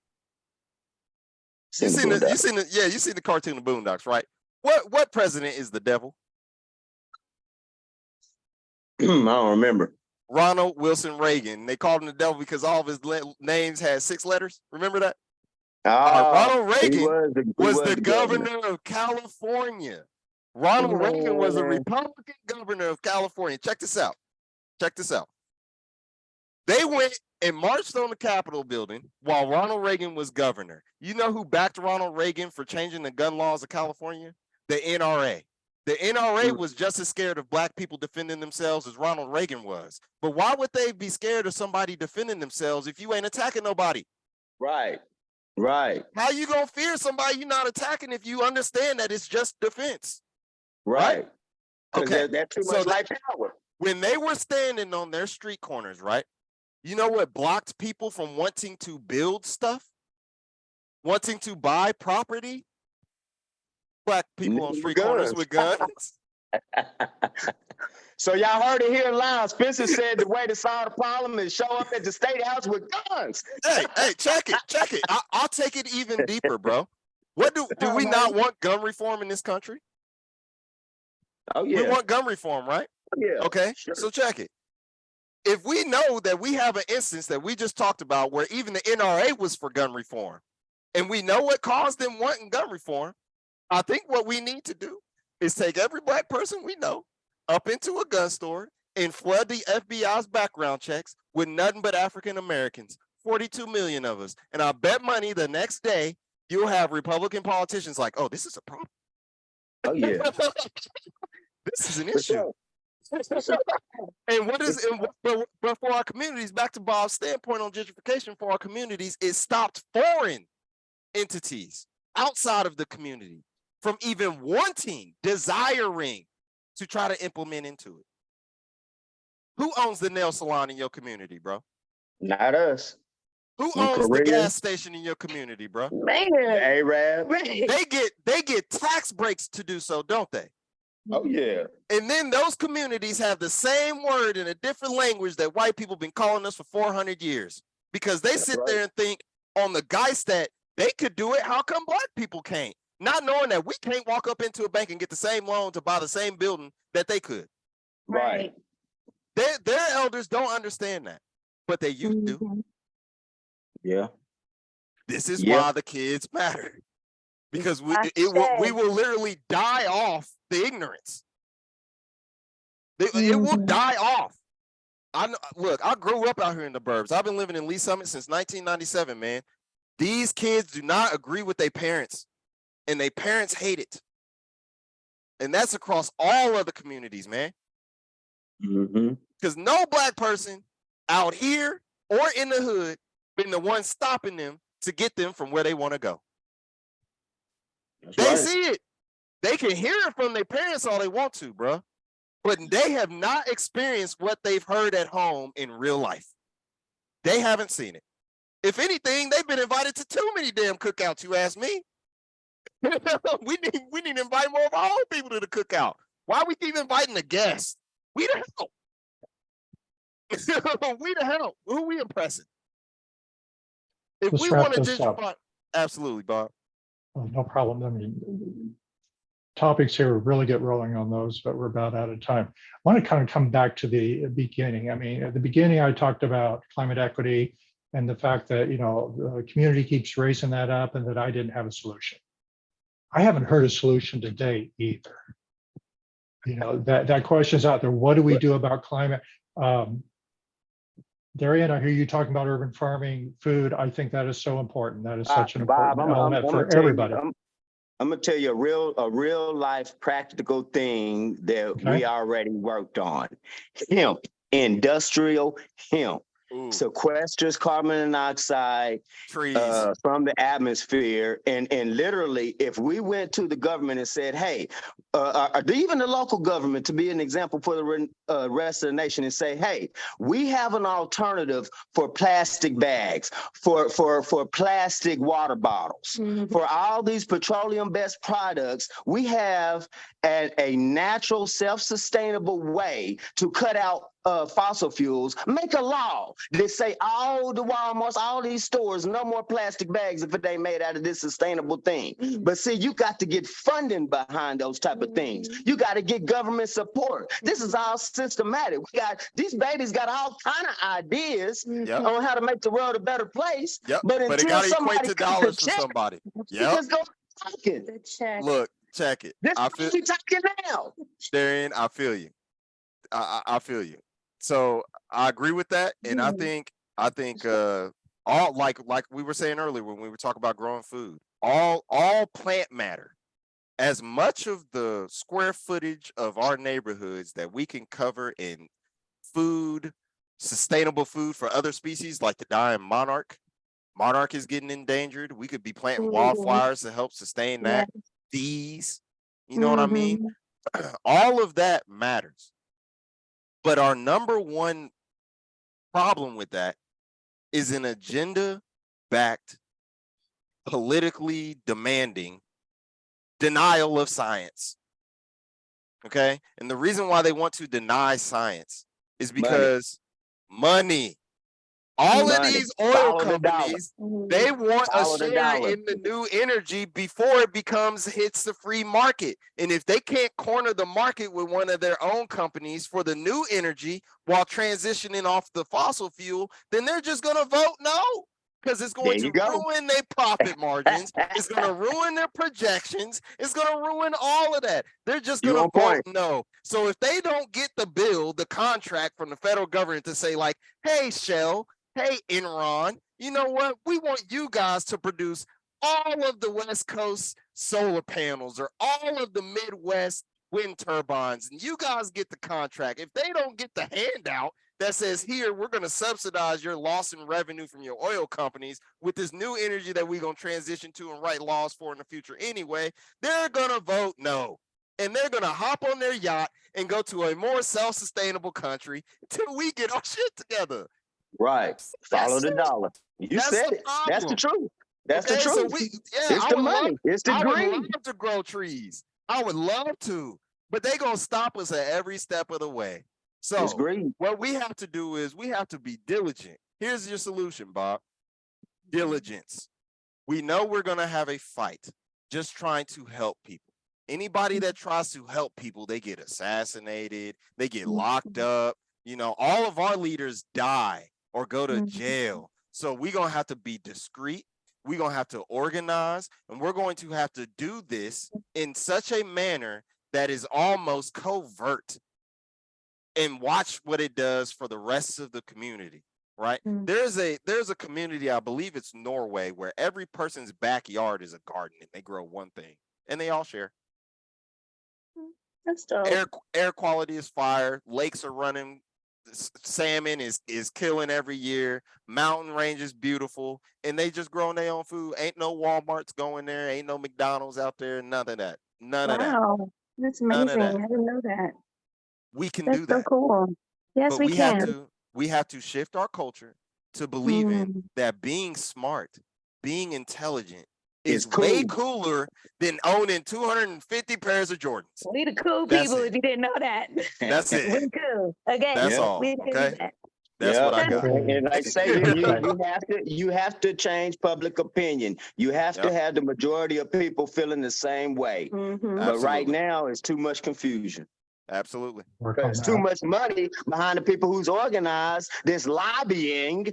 You seen the cartoon The Boondocks, right? What president is the devil? I don't remember. Ronald Wilson Reagan. They called him the devil because all of his names had 6 letters. Remember that? Ronald Reagan was the governor of California. Ronald Reagan was a Republican governor of California. Check this out. They went and marched on the Capitol building while Ronald Reagan was governor. You know who backed Ronald Reagan for changing the gun laws of California? The NRA. The NRA was just as scared of Black people defending themselves as Ronald Reagan was. But why would they be scared of somebody defending themselves if you ain't attacking nobody? Right. How you gonna fear somebody you're not attacking if you understand that it's just defense? Right. Okay. That's too much life power. When they were standing on their street corners, right? You know what blocked people from wanting to build stuff? Wanting to buy property? Black people on street corners with guns. So y'all heard it here live. Spencer said the way to solve the problem is show up at the State House with guns. Hey, check it. I'll take it even deeper, bro. What do we not want gun reform in this country? Oh yeah. We want gun reform, right? Yeah. Okay, sure. So check it. If we know that we have an instance that we just talked about where even the NRA was for gun reform, and we know what caused them wanting gun reform, I think what we need to do is take every Black person we know up into a gun store and flood the FBI's background checks with nothing but African Americans, 42 million of us. And I bet money the next day you'll have Republican politicians like, oh, this is a problem. Oh yeah. This is an issue. But for our communities, back to Bob's standpoint on gentrification, for our communities, it stopped foreign entities outside of the community from even desiring to try to implement into it. Who owns the nail salon in your community, bro? Not us. Who In owns the Korea? gas station in your community, bro? Man, Arab. right. They get tax breaks to do so, don't they? Oh yeah. And then those communities have the same word in a different language that white people been calling us for 400 years. Because they sit there and think on the guys that they could do it, how come black people can't? Not knowing that we can't walk up into a bank and get the same loan to buy the same building that they could. Right. Their elders don't understand that, but they used to. Mhm. Yeah. This is Yeah. why the kids matter. Because we Ashe. will literally die off the ignorance. It will Mhm. die off. Look, I grew up out here in the burbs. I've been living in Lee Summit since 1997, man. These kids do not agree with their parents, and their parents hate it. And that's across all other communities, man. Mm-hmm. Because no black person out here or in the hood been the one stopping them to get them from where they want to go. They see it. They can hear it from their parents all they want to, bro. But they have not experienced what they've heard at home in real life. They haven't seen it. If anything, they've been invited to too many damn cookouts, you ask me. we need to invite more of our own people to the cookout. Why we keep inviting the guests? We the hell. We the hell. Who we impressing? If Let's we wrap want to this up. gentrify, absolutely, Bob. No problem. I mean, topics here really get rolling on those, but we're about out of time. I want to kind of come back to the beginning. I mean, at the beginning, I talked about climate equity and the fact that, you know, the community keeps raising that up and that I didn't have a solution. I haven't heard a solution to date either. You know, that question's out there. What do we do about climate? Darrian, I hear you talking about urban farming, food. I think that is so important. That is such an important element for everybody. I'm gonna tell you a real life practical thing that we already worked on. Hemp, industrial hemp. Ooh. Sequesters carbon dioxide Trees. from the atmosphere, and literally, if we went to the government and said, "Hey," even the local government, to be an example for the rest of the nation, and say, "Hey, we have an alternative for plastic bags, for plastic water bottles, for all these petroleum-based products. We have a natural, self-sustainable way to cut out fossil fuels. Make a law that say all the Walmarts, all these stores, no more plastic bags if it ain't made out of this sustainable thing." But see, you got to get funding behind those type of things. You got to get government support. This is all systematic. These babies got all kind of ideas on how to make the world a better place. Yep. But it until got to equate somebody to cuts dollars the for check, somebody. you Yep. just go talking. The check. Look, check it. This I is feel, what we talking now. Darrian, I feel you. I feel you. So I agree with that, and I think all like we were saying earlier when we were talking about growing food, all plant matter. As much of the square footage of our neighborhoods that we can cover in food, sustainable food for other species, like the dying monarch. Monarch is getting endangered. We could be planting wildflowers to help sustain that. Bees, you know what I mean? All of that matters. But our number one problem with that is an agenda-backed, politically demanding denial of science. Okay? And the reason why they want to deny science is because money. All of these oil companies, they want a share in the new energy before it hits the free market. And if they can't corner the market with one of their own companies for the new energy while transitioning off the fossil fuel, then they're just going to vote no. Because it's going to ruin their profit margins. It's going to ruin their projections. It's going to ruin all of that. They're just going to vote no. So if they don't get the bill, the contract from the federal government to say like, hey, Shell, hey, Enron, you know what? We want you guys to produce all of the West Coast solar panels or all of the Midwest wind turbines, and you guys get the contract. If they don't get the handout that says, here, we're going to subsidize your loss in revenue from your oil companies with this new energy that we're going to transition to and write laws for in the future anyway, they're going to vote no. And they're going to hop on their yacht and go to a more self-sustainable country until we get our shit together. Right. Follow That's the it. dollar. You That's said the it. That's the problem. truth. That's the Okay, so truth. yeah, It's I the would love, money. It's the I would love greed. to grow trees. I would love to, but they gonna stop us at every step of the way. It's So greed. what we have to do is we have to be diligent. Here's your solution, Bob. Diligence. We know we're gonna have a fight just trying to help people. Anybody that tries to help people, they get assassinated, they get locked up. You know, all of our leaders die or go to jail. So we're gonna have to be discreet. We're gonna have to organize, and we're going to have to do this in such a manner that is almost covert, and watch what it does for the rest of the community. Right? There's a community, I believe it's Norway, where every person's backyard is a garden and they grow one thing and they all share. That's dope. Air quality is fire, lakes are running, salmon is killing every year, mountain range is beautiful, and they just growing their own food. Ain't no Walmarts going there, ain't no McDonald's out there, none of that. None of that. Wow, that's None of amazing. that. I didn't know that. We can That's do so that. cool. Yes, But we can. we have to shift our culture to believing Mm. that being smart, being intelligent It's is way cool. cooler than owning 250 pairs of Jordans. We the cool That's people it. if you didn't know that. That's We it. cool. Okay. That's Yeah. all. We can do Okay. that. That's what I got. And like I say, Okay. you have to change public opinion. You have to Yep. have the majority of people feeling the same way. Mhm. But right Absolutely. now, it's too much confusion. Absolutely. Work on There's too that. much money behind the people who's organized this lobbying.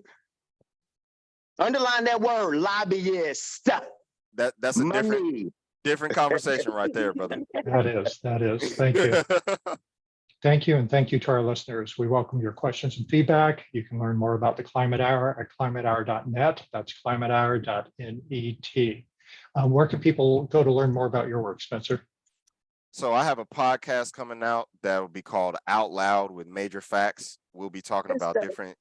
Underline that word, lobbyist. That's a Money. different conversation right there, brother. That is. Thank you. Thank you, and thank you to our listeners. We welcome your questions and feedback. You can learn more about the Climate Hour at climatehour.net. That's climatehour.net. Where can people go to learn more about your work, Spencer? So I have a podcast coming out that will be called Out Loud with Major Facts. We'll be talking Good about stuff.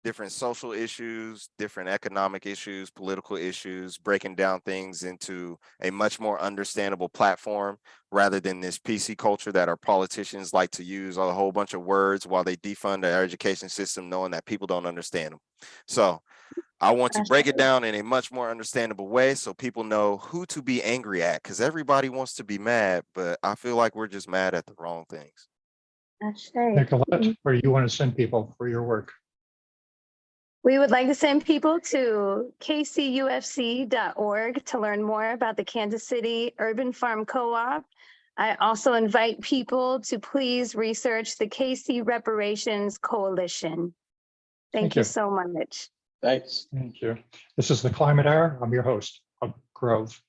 different social issues, different economic issues, political issues, breaking down things into a much more understandable platform rather than this PC culture that our politicians like to use a whole bunch of words while they defund our education system, knowing that people don't understand them. So I want to break it down in a much more understandable way so people know who to be angry at, because everybody wants to be mad, but I feel like we're just mad at the wrong things. Nicolette, where do you want to send people for your work? We would like to send people to kcufc.org to learn more about the Kansas City Urban Farm Co-op. I also invite people to please research the KC Reparations Coalition. Thank you so much. Thanks. Thank you. This is the Climate Hour. I'm your host, Bob Grove.